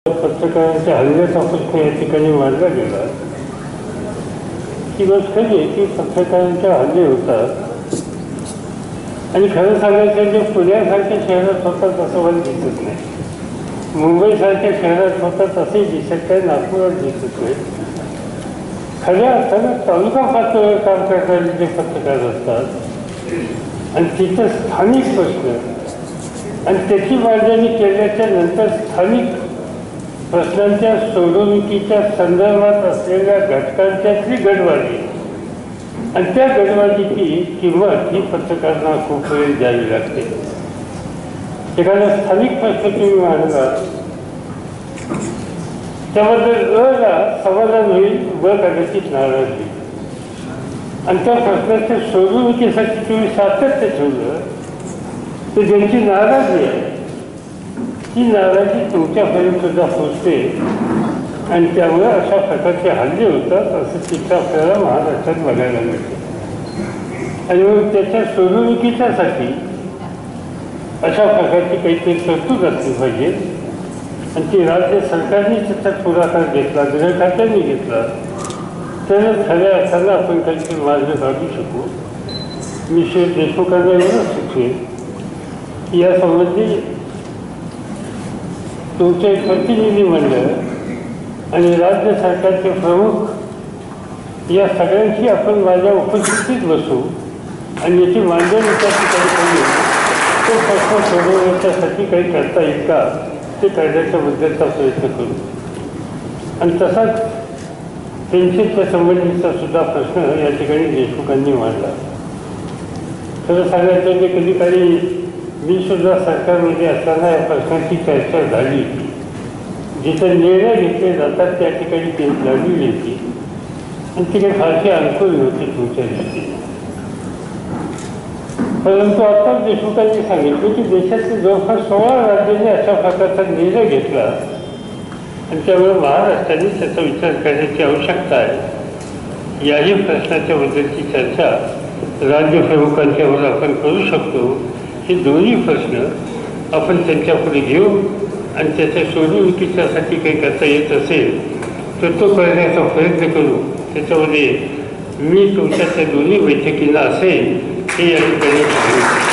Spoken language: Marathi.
पत्रकारांच्या हल्ल्याचा प्रश्न या ठिकाणी मांडला गेला. ही गोष्ट खरी आहे की पत्रकारांचे हल्ले होतात आणि खरं सांगायचं जे पुण्यासारख्या शहरात होतात तसं मला दिसत नाही. मुंबईसारख्या शहरात होतात तसंही दिसत नाही, नागपुरात दिसत नाही. खऱ्या अर्थानं तालुका पातळीवर काम करणारे जे पत्रकार असतात आणि तिथं स्थानिक प्रश्न आणि त्याची मांडणी केल्याच्या नंतर स्थानिक प्रश्नांच्या सोडवणुकीच्या संदर्भात असलेल्या घटकांच्यातली गडवाडी आणि त्या गडवाडीची किंमत ही पत्रकारांना खूप वेळ द्यावी लागते. एखादा स्थानिक प्रश्न तुम्ही मांडला त्याबद्दल अला समाधान होईल, ब कदाचित नाराज होईल आणि त्या प्रश्नाच्या सोडवणुकीसाठी तुम्ही सातत्य ठेवलं तर ज्यांची नाराजी आहे ती नाराजी तुमच्यापर्यंत सुद्धा पोचते आणि त्यामुळे अशा प्रकारचे हल्ले होतात असं चित्र आपल्याला महाराष्ट्रात बघायला मिळते. आणि मग त्याच्या सोडवणुकीच्यासाठी अशा प्रकारची काहीतरी तरतूद असली पाहिजे आणि ती राज्य सरकारने त्याच्यात पुढाकार घेतला, गृह खात्याने घेतला तरच खऱ्या अर्थानं आपण काहीतरी मार्ग काढू शकू. मी श्री देशमुखांना एवढंच सुचवेन की यासंबंधी तुमचे प्रतिनिधी मंडळ आणि राज्य सरकारचे प्रमुख या सगळ्यांची आपण माझ्या उपस्थितीत बसू आणि याची मांडणी त्या ठिकाणी करू. तो प्रश्न सोडवण्याच्यासाठी काही करता येईल का ते करण्याच्या बद्दलचा प्रयत्न करू. आणि तसाच पेन्शनच्या संबंधीचा सुद्धा प्रश्न या ठिकाणी देशमुखांनी मांडला. खरं सांगायचं म्हणजे कधी काही मी सुद्धा सरकारमध्ये असताना या प्रश्नाची चर्चा झाली होती. जिथे निर्णय घेतले जातात त्या ठिकाणी ते लढलेली होती आणि ती काही फारशी अनुकूल नव्हती तुमच्या दृष्टीने. परंतु आता देशमुखांनी सांगितलं की देशातील जवळपास 16 राज्यांनी अशा प्रकारचा निर्णय घेतला आणि त्यामुळे महाराष्ट्राने त्याचा विचार करण्याची आवश्यकता आहे. याही प्रश्नाच्या बद्दलची चर्चा राज्यप्रमुखांच्यावर आपण करू शकतो. हे दोन्ही प्रश्न आपण त्यांच्यापुढे घेऊ आणि त्याच्या सोडवणुकीच्यासाठी काही करता येत असेल तर तो करण्याचा प्रयत्न करू. त्याच्यामध्ये मी तुमच्या त्या दोन्ही बैठकीला असेल हे या ठिकाणी सांगितलं.